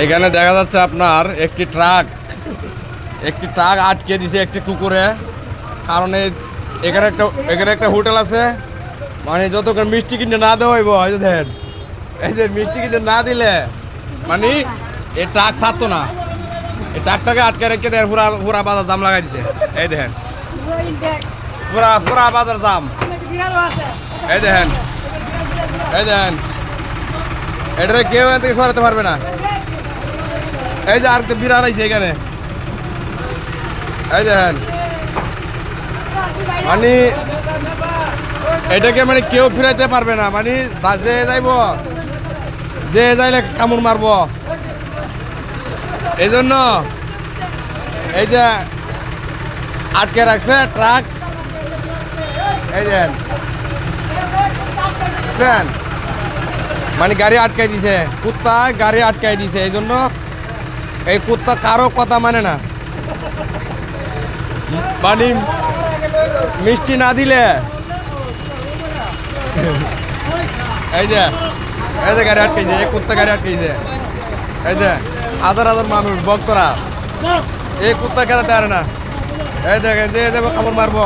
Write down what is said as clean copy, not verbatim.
এখানে দেখা যাচ্ছে আপনার একটি ট্রাক আটকে দিছে একটি কুকুরে। কারণ এখানে একটা হোটেল আছে, মানে যতক্ষণ মিষ্টি কিনে না দেওয়া হইব, এই যে দেখেন, এই যে মিষ্টি কিনে না দিলে মানে এই ট্রাক ছাড়তো না। এই ট্রাকটাকে আটকে রেখে দেয়, পুরা বাজার জাম লাগাই দিছে। এই দেখেন, পুরা বাজার জাম। এই দেখেন, এটা কেউ এখান থেকে সরাতে পারবে না। এই যে আর বিড়াল আইছে এখানে, এই দেখেন, মানে এটাকে মানে কেউ ফিরাইতে পারবে না। মানে যে যাইলে কামড় মারবো। এই জন্য এই যে আটকে রাখছে ট্রাক। এই দেখেন, মানে গাড়ি আটকাই দিছে, কুত্তা গাড়ি আটকাই দিছে। এই জন্য এই কুত্তা কারো কথা মানে না। মানে মিষ্টি না দিলে এই যে গাড়ি আটকাইছে, এই কুত্তা গাড়ি আটকাইছে। এই যে হাজার হাজার মানুষ ভক্তরা এই কুত্তা খেলাতে পারে না। এই দেখেন, যে কামড় মারবো।